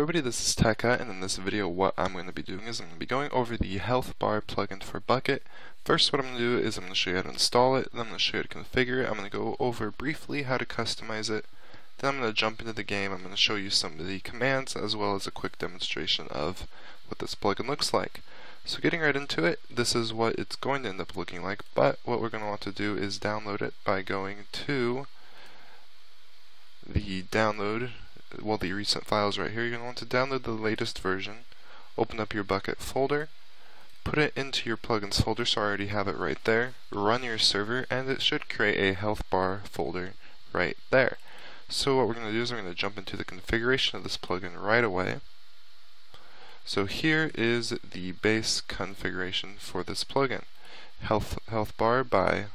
everybody, this is Tekka, and in this video what I'm going to be doing is I'm going to be going over the HealthBar plugin for Bukkit. First, what I'm going to do is I'm going to show you how to install it, then I'm going to show you how to configure it. I'm going to go over briefly how to customize it, then I'm going to jump into the game. I'm going to show you some of the commands as well as a quick demonstration of what this plugin looks like. So getting right into it, this is what it's going to end up looking like, but what we're going to want to do is download it by going to the download, the recent files right here. You're going to want to download the latest version, open up your Bukkit folder, put it into your plugins folder, so I already have it right there, run your server, and it should create a HealthBar folder right there. So what we're going to do is we're going to jump into the configuration of this plugin right away. So here is the base configuration for this plugin. HealthBar by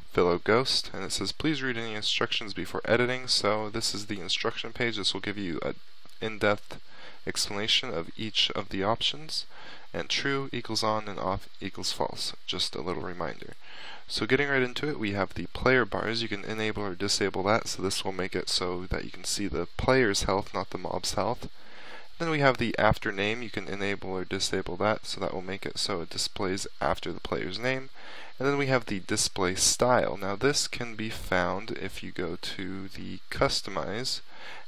Ghost, and it says please read any instructions before editing. So this is the instruction page. This will give you an in-depth explanation of each of the options, and true equals on and off equals false. Just a little reminder. So getting right into it, we have the player bars. You can enable or disable that, so this will make it so that you can see the player's health, not the mob's health. Then we have the after name. You can enable or disable that, so that will make it so it displays after the player's name. And then we have the display style. Now this can be found if you go to the customize,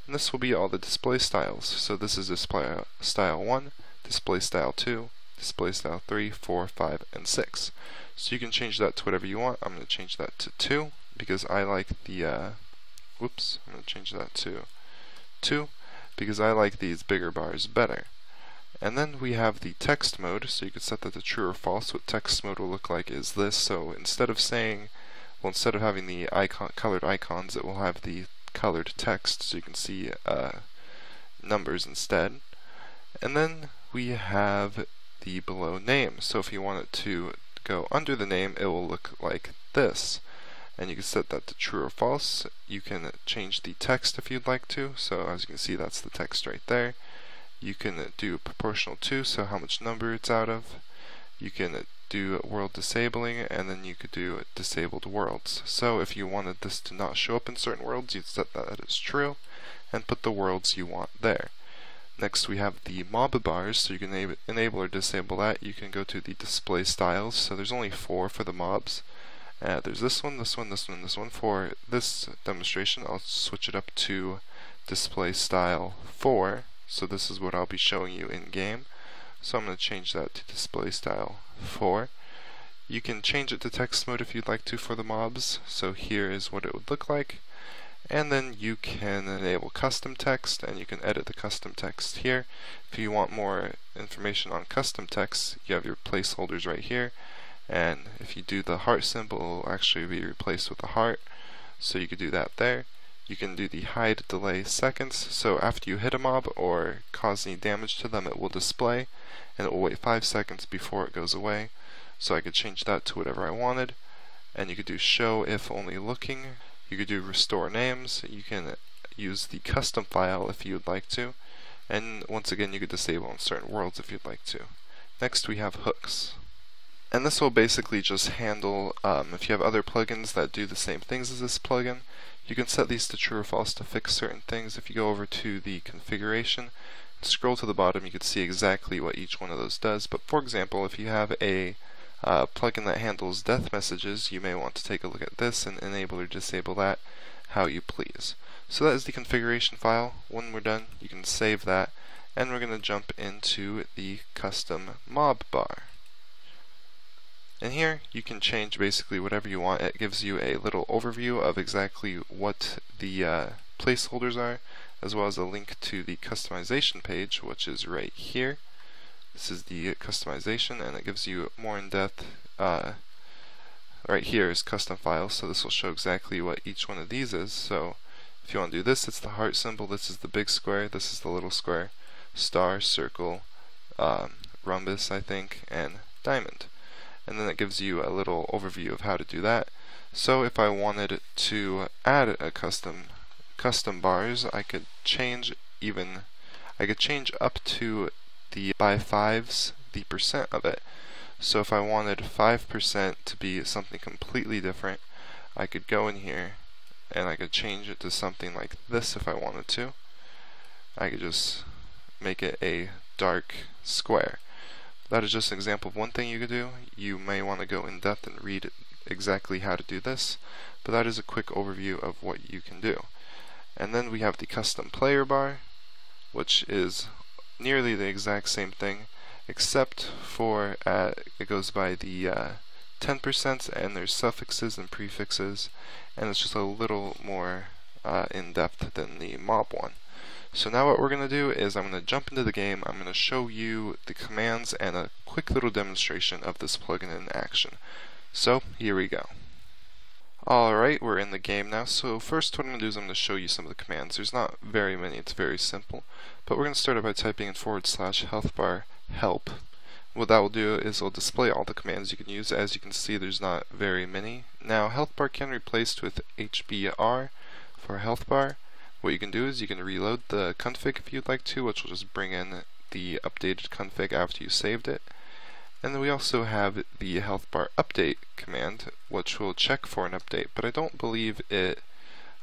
and this will be all the display styles. So this is display style 1, display style 2, display style 3, 4, 5, and 6. So you can change that to whatever you want. I'm going to change that to 2 because I like the I'm going to change that to 2 because I like these bigger bars better. And then we have the text mode, so you can set that to true or false. What text mode will look like is this. So instead of having the colored icons, it will have the colored text, so you can see numbers instead. And then we have the below name. So if you want it to go under the name, it will look like this. And you can set that to true or false. You can change the text if you'd like to. So as you can see, that's the text right there. You can do proportional to, so how much number it's out of. You can do world disabling, and then you could do disabled worlds. So if you wanted this to not show up in certain worlds, you'd set that as true and put the worlds you want there. Next we have the mob bars, so you can enable or disable that. You can go to the display styles, so there's only 4 for the mobs. There's this one, this one, this one, this one. For this demonstration, I'll switch it up to display style 4. So this is what I'll be showing you in game. So I'm going to change that to display style 4. You can change it to text mode if you'd like to for the mobs. So here is what it would look like. And then you can enable custom text, and you can edit the custom text here. If you want more information on custom text, you have your placeholders right here. And if you do the heart symbol, it will actually be replaced with a heart. So you could do that there. You can do the hide delay seconds, so after you hit a mob or cause any damage to them, it will display, and it will wait 5 seconds before it goes away. So I could change that to whatever I wanted. And you could do show if only looking. You could do restore names. You can use the custom file if you would like to. And once again, you could disable on certain worlds if you'd like to. Next we have hooks. And this will basically just handle if you have other plugins that do the same things as this plugin. You can set these to true or false to fix certain things. If you go over to the configuration, scroll to the bottom, you can see exactly what each one of those does. But for example, if you have a plugin that handles death messages, you may want to take a look at this and enable or disable that how you please. So that is the configuration file. When we're done, you can save that, and we're going to jump into the custom mob bar. And here you can change basically whatever you want. It gives you a little overview of exactly what the placeholders are, as well as a link to the customization page, which is right here. This is the customization, and it gives you more in-depth. Right here is custom files, so this will show exactly what each one of these is. So if you want to do this, it's the heart symbol, this is the big square, this is the little square, star, circle, rhombus, I think, and diamond. And then it gives you a little overview of how to do that. So if I wanted to add a custom bars, I could change up to the by 5s the percent of it. So if I wanted 5% to be something completely different, I could go in here and I could change it to something like this if I wanted to. I could just make it a dark square. That is just an example of one thing you could do. You may want to go in depth and read exactly how to do this, but that is a quick overview of what you can do. And then we have the custom player bar, which is nearly the exact same thing, except for it goes by the 10% and there's suffixes and prefixes, and it's just a little more in depth than the mob one. So now what we're going to do is I'm going to jump into the game. I'm going to show you the commands and a quick little demonstration of this plugin in action. So here we go. Alright, we're in the game now. So first what I'm going to do is I'm going to show you some of the commands. There's not very many, it's very simple. But we're going to start out by typing in /HealthBar help. What that will do is it'll display all the commands you can use. As you can see, there's not very many. Now HealthBar can be replaced with HBR for HealthBar. What you can do is you can reload the config if you'd like to, which will just bring in the updated config after you saved it. And then we also have the HealthBar update command, which will check for an update, but I don't believe it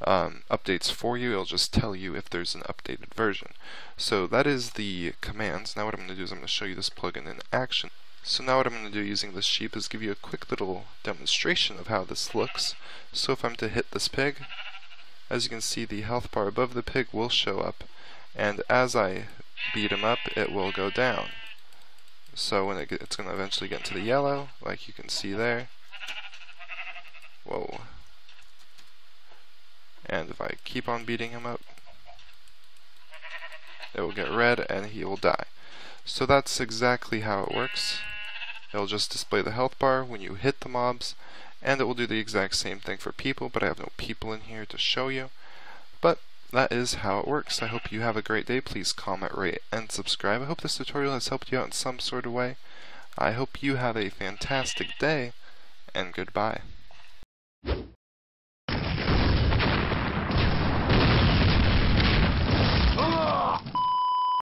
updates for you. It'll just tell you if there's an updated version. So that is the commands. Now what I'm going to do is I'm going to show you this plugin in action. So now what I'm going to do using this sheep is give you a quick little demonstration of how this looks. So if I'm to hit this pig, as you can see, the health bar above the pig will show up, and as I beat him up, it will go down. So when it's going to eventually get into the yellow, like you can see there. Whoa. And if I keep on beating him up, it will get red and he will die. So that's exactly how it works. It'll just display the health bar when you hit the mobs, and it will do the exact same thing for people, but I have no people in here to show you. But that is how it works. I hope you have a great day. Please comment, rate, and subscribe. I hope this tutorial has helped you out in some sort of way. I hope you have a fantastic day, and goodbye.